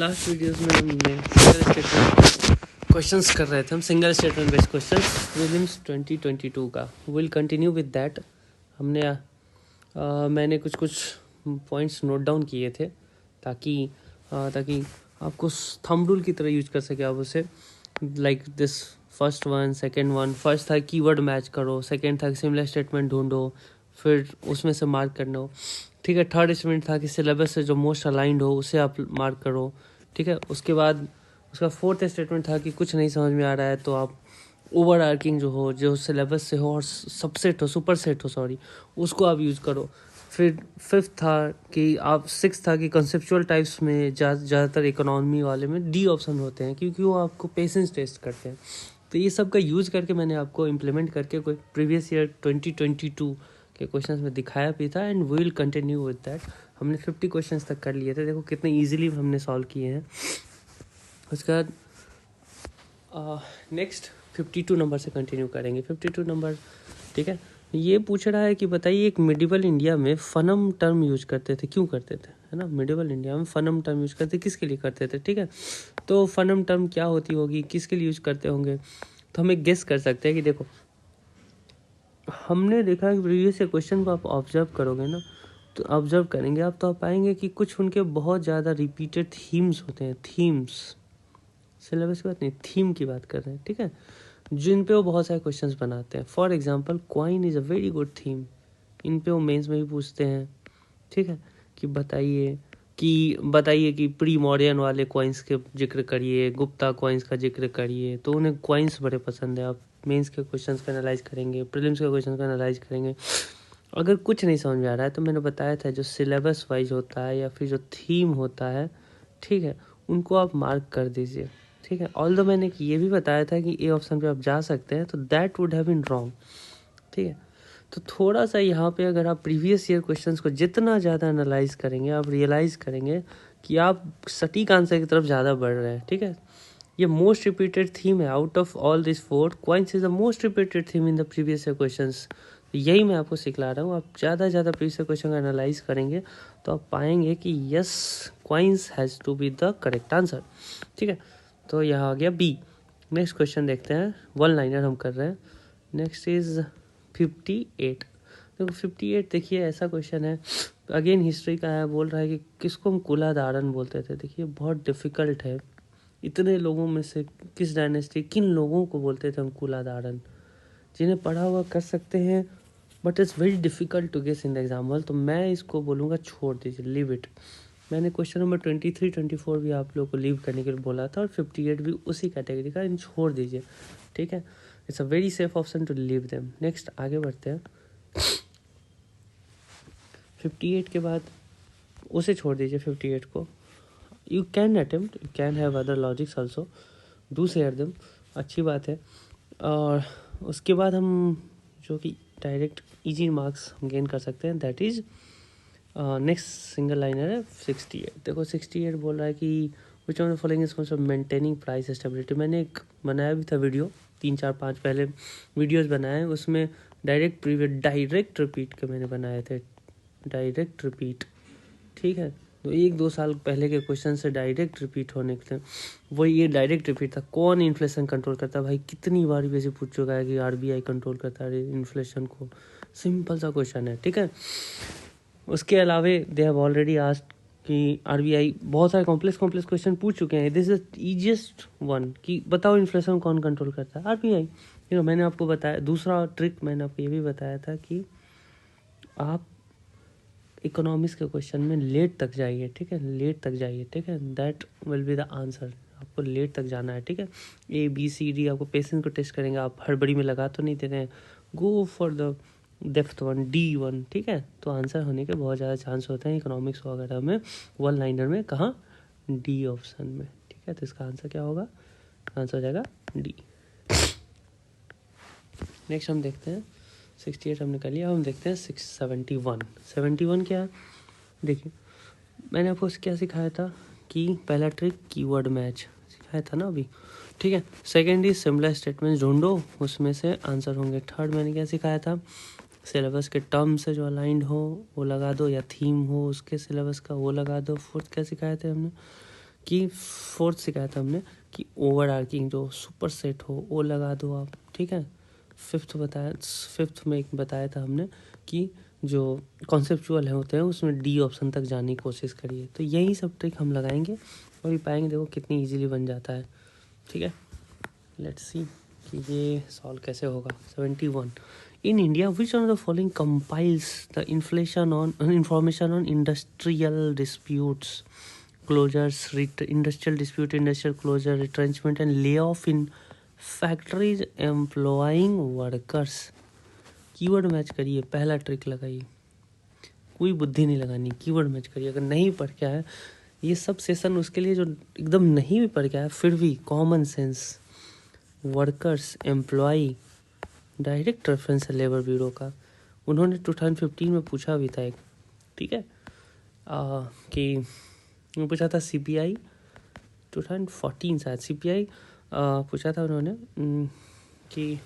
Last videos में हमने single statement questions कर रहे थे, हम single statement based questions prelims 2022 का विल कंटिन्यू विद दैट। हमने मैंने कुछ पॉइंट्स नोट डाउन किए थे ताकि आपको थंब रूल की तरह यूज कर सके आप उसे, like this first one second one. First था कीवर्ड मैच करो, सेकेंड था सिमिलर स्टेटमेंट ढूंढो, फिर उसमें से मार्क करना हो, ठीक है। थर्ड स्टेटमेंट था कि सिलेबस से जो मोस्ट अलाइंड हो उसे आप मार्क करो, ठीक है। उसके बाद उसका फोर्थ स्टेटमेंट था कि कुछ नहीं समझ में आ रहा है तो आप ओवर आर्किंग जो हो, जो सिलेबस से हो और सबसेट हो, सुपर सेट हो सॉरी, उसको आप यूज़ करो। फिर फिफ्थ था कि आप सिक्स था कि कंसेप्चुअल टाइप्स में ज़्यादातर इकोनॉमी वाले में डी ऑप्शन होते हैं क्योंकि वो आपको पेशेंस टेस्ट करते हैं। तो ये सब का यूज़ करके मैंने आपको इम्प्लीमेंट करके कोई प्रीवियस ईयर 2022 के क्वेश्चंस में दिखाया भी था and we will continue with that. हमने 50 क्वेश्चंस तक कर लिए थे, देखो कितने इजीली हमने सॉल्व किए हैं। उसके बाद नेक्स्ट 52 नंबर से कंटिन्यू करेंगे। 52 नंबर, ठीक है। ये पूछ रहा है कि बताइए एक मिडिवल इंडिया में फनम टर्म यूज करते थे, क्यों करते थे, है ना। मिडिवल इंडिया में फनम टर्म यूज करते किसके लिए करते थे, ठीक है। तो फनम टर्म क्या होती होगी, किसके लिए यूज करते होंगे, तो हम एक गेस कर सकते हैं कि देखो हमने देखा है प्रीवियस क्वेश्चन को आप ऑब्जर्व करोगे ना, तो ऑब्जर्व करेंगे आप तो आप पाएंगे कि कुछ उनके बहुत ज़्यादा रिपीटेड थीम्स होते हैं। थीम्स, सिलेबस की बात नहीं, थीम की बात कर रहे हैं, ठीक है, जिन पे वो बहुत सारे क्वेश्चंस बनाते हैं। For example coin is a very good theme, इन पे वो मेंस में भी पूछते हैं, ठीक है, कि बताइए कि प्री मॉडर्न वाले क्वाइंस के जिक्र करिए, गुप्ता क्वाइंस का जिक्र करिए। तो उन्हें क्वाइंस बड़े पसंद है। आप मेंस के क्वेश्चंस का एनालाइज करेंगे, प्रीलिम्स के क्वेश्चन का एनालाइज करेंगे। अगर कुछ नहीं समझ में आ रहा है तो मैंने बताया था जो सिलेबस वाइज होता है या फिर जो थीम होता है, ठीक है, उनको आप मार्क कर दीजिए, ठीक है। ऑल्दो मैंने ये भी बताया था कि ए ऑप्शन पे आप जा सकते हैं, तो that would have been wrong, ठीक है। तो थोड़ा सा यहाँ पे अगर आप प्रीवियस ईयर क्वेश्चंस को जितना ज़्यादा एनालाइज करेंगे आप रियलाइज़ करेंगे कि आप सटीक आंसर की तरफ ज़्यादा बढ़ रहे हैं, ठीक है। ये मोस्ट रिपीटेड थीम है out of all this four, coins is the most repeated theme in the previous year questions. यही मैं आपको सिखला रहा हूँ। आप ज़्यादा से ज़्यादा प्रीवियस ईयर क्वेश्चन का एनालाइज करेंगे तो आप पाएंगे कि yes, quince has to be the correct answer, ठीक है। तो यहाँ आ गया बी। नेक्स्ट क्वेश्चन देखते हैं, वन लाइनर हम कर रहे हैं। Next is 58। देखो 58 देखिए ऐसा क्वेश्चन है, अगेन हिस्ट्री का है। बोल रहा है कि किसको हम कुलाधारन बोलते थे। देखिए बहुत डिफ़िकल्ट है, इतने लोगों में से किस डायनेस्टी, किन लोगों को बोलते थे हम कुलाधारन। जिन्हें पढ़ा हुआ कर सकते हैं but it's very difficult to guess in the example. तो मैं इसको बोलूँगा छोड़ दीजिए, लीव इट। मैंने क्वेश्चन नंबर 23, 24 भी आप लोगों को लीव करने के लिए बोला था और 58 भी उसी कैटेगरी का, इन छोड़ दीजिए, ठीक है। It's a very safe option to leave them. Next आगे बढ़ते हैं। 58 के बाद उसे छोड़ दीजिए, 58 को। You can attempt, you can have other logics also, do share them, अच्छी बात है। और उसके बाद हम जो कि डायरेक्ट इजी मार्क्स हम गेन कर सकते हैं, that is next single liner है 68। देखो 68 बोल रहा है कि which of the following is concept maintaining price stability. मैंने एक बनाया भी था वीडियो, 3-4-5 पहले वीडियोस बनाए हैं, उसमें डायरेक्ट रिपीट के मैंने बनाए थे, डायरेक्ट रिपीट, ठीक है। तो 1-2 साल पहले के क्वेश्चन से डायरेक्ट रिपीट होने के थे, वही ये डायरेक्ट रिपीट था। कौन इन्फ्लेशन कंट्रोल करता है, भाई कितनी बार वैसे पूछ चुका है कि आरबीआई कंट्रोल करता है इन्फ्लेशन को, सिंपल सा क्वेश्चन है, ठीक है। उसके अलावे दे हैव ऑलरेडी आस्क्ड कि आरबीआई बहुत सारे कॉम्प्लेक्स क्वेश्चन पूछ चुके हैं। दिस इज ईजिएस्ट वन कि बताओ इन्फ्लेशन कौन कंट्रोल करता है, आरबीआई। मैंने आपको बताया, दूसरा ट्रिक मैंने आपको ये भी बताया था कि आप इकोनॉमिक्स के क्वेश्चन में लेट तक जाइए, ठीक है, लेट तक जाइए, ठीक है, that will be the answer. आपको लेट तक जाना है, ठीक है। ABCD आपको पेशेंस को टेस्ट करेंगे, आप हड़बड़ी में लगा तो नहीं दे रहे हैं, go for the depth one, D1, ठीक है। तो आंसर होने के बहुत ज़्यादा चांस होते हैं इकोनॉमिक्स वगैरह में, वन लाइनर में, कहाँ, D ऑप्शन में, ठीक है। तो इसका आंसर क्या होगा, आंसर हो जाएगा D। नेक्स्ट हम देखते हैं 68 हमने कर लिया, हम देखते हैं 71। 71 क्या है, देखिए मैंने आपको क्या सिखाया था कि पहला ट्रिक कीवर्ड मैच सिखाया था ना अभी, ठीक है। सेकंड इज सिमिलर स्टेटमेंट्स ढूंढो, उसमें से आंसर होंगे। थर्ड मैंने क्या सिखाया था, सिलेबस के टर्म से जो अलाइंड हो वो लगा दो, या थीम हो उसके सिलेबस का वो लगा दो। फोर्थ क्या सिखाए थे हमने कि फोर्थ से कहा था हमने कि ओवर आर्किंग जो सुपर सेट हो वो लगा दो आप, ठीक है। फिफ्थ में एक बताया था हमने कि जो कॉन्सेप्चुअल है होते हैं उसमें डी ऑप्शन तक जाने की कोशिश करिए। तो यही सब ट्रिक हम लगाएंगे और भी पाएंगे, देखो कितनी इजीली बन जाता है, ठीक है। लेट्स सी कि ये सॉल्व कैसे होगा। 71 in India which of the following compiles the information on industrial disputes, closures, industrial dispute, industrial closure, retrenchment and layoff in factories employing workers। Keyword match करिए, पहला ट्रिक लगाइए, कोई बुद्धि नहीं लगानी, कीवर्ड मैच करिए। अगर नहीं पढ़ के आया ये सब सेशन उसके लिए जो एकदम नहीं भी पढ़ के आया फिर भी common sense, workers, employ, direct reference है लेबर ब्यूरो का, उन्होंने 2015 में पूछा भी था एक, ठीक है, कि पूछा था CPI 2014 शायद CPI पूछा था उन्होंने कि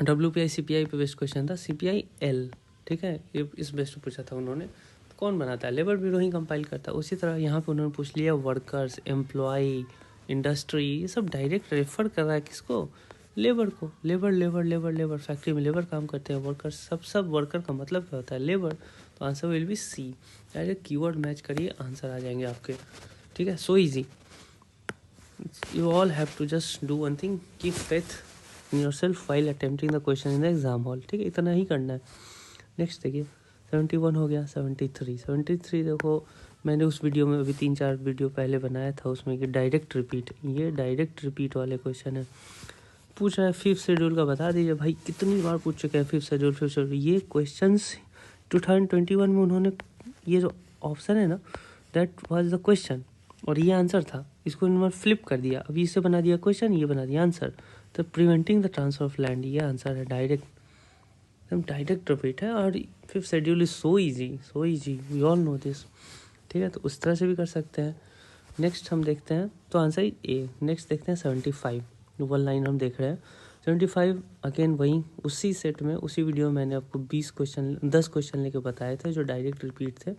WPI CPI पे बेस्ट क्वेश्चन था, CPI L, ठीक है, ये इस बेस्ट पे पूछा था उन्होंने। तो कौन बनाता है, लेबर ब्यूरो ही कंपाइल करता है। उसी तरह यहाँ पे उन्होंने पूछ लिया वर्कर्स, एम्प्लॉय, इंडस्ट्री, ये सब डायरेक्ट रेफर कर रहा है किसको, लेबर को। Labour labour labour labour, factory में लेबर काम करते हैं, वर्कर्स, सब वर्कर का मतलब क्या होता है, लेबर। तो answer will be C। Direct keyword match करिए, आंसर आ जाएंगे आपके, ठीक है। So easy, you all have to just do one thing, keep faith in yourself while attempting the question in the exam hall, ठीक है, इतना ही करना है। नेक्स्ट देखिए 71 हो गया। 73 देखो मैंने उस वीडियो में अभी 3-4 वीडियो पहले बनाया था उसमें कि डायरेक्ट रिपीट, ये डायरेक्ट रिपीट वाले क्वेश्चन है। पूछ रहा है फिफ्थ शेड्यूल का बता दीजिए, भाई कितनी बार पूछ चुके हैं फिफ्थ शेड्यूल। ये क्वेश्चंस 2021 में उन्होंने, ये जो ऑप्शन है ना दैट वाज द क्वेश्चन और ये आंसर था, इसको इन्होंने फ्लिप कर दिया, अभी इसे बना दिया क्वेश्चन, ये बना दिया आंसर। तो preventing the transfer of land, ये आंसर है, डायरेक्ट, एकदम डायरेक्ट रिपीट है। और fifth schedule is so easy, we all know this, ठीक है। तो उस तरह से भी कर सकते हैं। नेक्स्ट हम देखते हैं, तो आंसर A। नेक्स्ट देखते हैं 75, वन लाइन हम देख रहे हैं। 75 अगेन वही उसी सेट में, उसी वीडियो में मैंने आपको 10 क्वेश्चन लेके बताए थे जो डायरेक्ट रिपीट थे,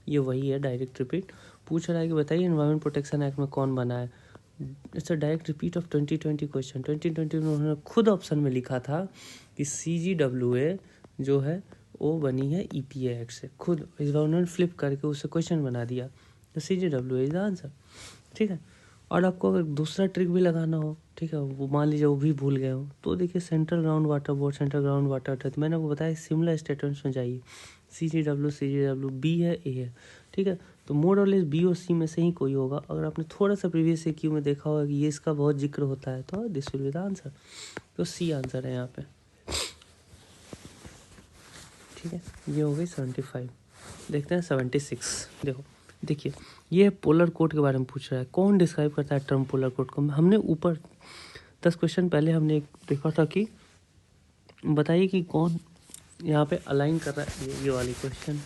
ये वही है डायरेक्ट रिपीट। पूछ रहा है कि बताइए एनवायरमेंट प्रोटेक्शन एक्ट में कौन बना है। It's a direct repeat of 2020 question. 2020 में उन्होंने खुद ऑप्शन में लिखा था कि CGWA जो है वो बनी है EPA एक्ट से, खुद इस बार उन्होंने फ्लिप करके उससे क्वेश्चन बना दिया। तो CGWA इज द आंसर, ठीक है। और आपको अगर दूसरा ट्रिक भी लगाना हो, ठीक है, वो मान लीजिए वो भी भूल गए हो, तो देखिए central ground water board, central ground water, तो मैंने आपको बताया सिमिलर स्टेटमेंट्स में जाइए, CGW B है, A है, ठीक है। तो मोर और लेस B और C में से ही कोई होगा। अगर आपने थोड़ा सा प्रीवियस AQ में देखा होगा कि ये इसका बहुत जिक्र होता है, तो this will be the answer. तो C आंसर है यहाँ पे, ठीक है। ये हो गई 75। देखते हैं 76। देखिए ये पोलर कोड के बारे में पूछ रहा है, कौन डिस्क्राइब करता है टर्म पोलर कोड को। हमने ऊपर 10 क्वेश्चन पहले हमने एक देखा था कि बताइए कि कौन यहाँ पे अलाइन कर रहा है, ये वाली क्वेश्चन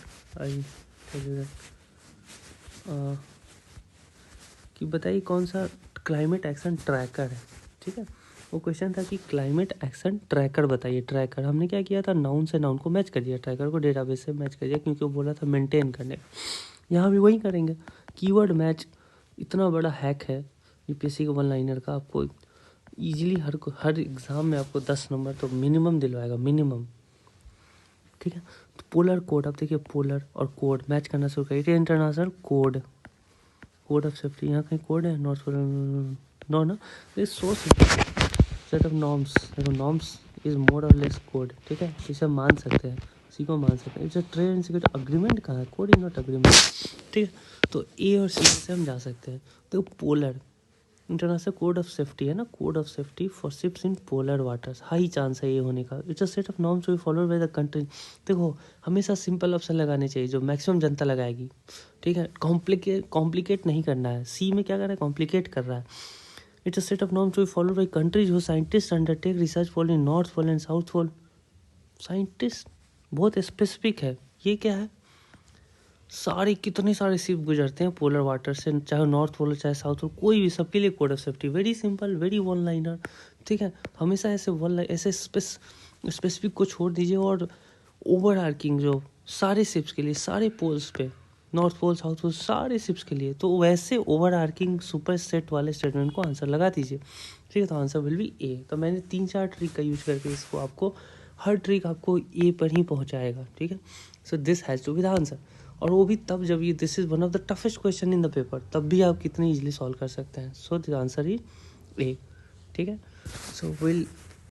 कि बताइए कौन सा क्लाइमेट एक्शन ट्रैकर है, ठीक है। वो क्वेश्चन था कि क्लाइमेट एक्शन ट्रैकर बताइए। ट्रैकर हमने क्या किया था, नाउन से नाउन को मैच कर दिया, ट्रैकर को डेटाबेस से मैच कर दिया, क्योंकि वो बोला था मेंटेन करने का। यहाँ भी वही करेंगे, कीवर्ड मैच। इतना बड़ा हैक है UPSC का वन लाइनर का, आपको इजीली हर एग्ज़ाम में आपको 10 नंबर तो मिनिमम दिलवाएगा, मिनिमम, ठीक है। तो पोलर कोड, अब देखिए पोलर और कोड मैच करना शुरू करिए। इंटरनेशनल कोड ऑफ सेफ्टी, यहाँ कहीं कोड है, नॉर्थ नो ना, सो सेट ऑफ नॉर्म्स। देखो नॉर्म्स इज मोर और लेस कोड, ठीक है, इसे मान सकते हैं, इसी को मान सकते हैं। It's trade and security agreement कहाँ है, कोड इज नॉट अग्रीमेंट, ठीक है। तो A और C से हम जा सकते हैं। तो polar international code of safety है ना, code of safety for ships in polar waters, high chance है ये होने का। It's a set of norms to be followed by the country. देखो हमेशा सिंपल ऑप्शन लगाने चाहिए जो मैक्सिमम जनता लगाएगी, ठीक है। कॉम्प्लिकेट नहीं करना है। C में क्या कर रहा है, कॉम्प्लिकेट कर रहा है। It's a set of norms to be followed by countries who scientist undertake research pole in north pole and south pole. Scientist बहुत स्पेसिफिक है, ये क्या है, कितने सारे शिप गुजरते हैं पोलर वाटर से, चाहे नॉर्थ पोल चाहे साउथ पोल, कोई भी, सबके लिए code of safety. Very simple, very one liner, ठीक है। हमेशा ऐसे स्पेसिफिक को छोड़ दीजिए और ओवर आर्किंग जो सारे शिप्स के लिए, सारे पोल्स पे, नॉर्थ पोल साउथ पोल सारे शिप्स के लिए। तो वैसे ओवर आर्किंग सुपर सेट वाले स्टेटमेंट को आंसर लगा दीजिए, ठीक है। तो आंसर विल बी ए। तो मैंने 3-4 ट्रिक का यूज करके इसको आपको हर ट्रिक आपको ए पर ही पहुंचाएगा, ठीक है। So this has to be the answer. और वो भी तब जब ये this is one of the toughest question in the paper, तब भी आप कितने ईजिली सॉल्व कर सकते हैं। So the answer is A, ठीक है। So will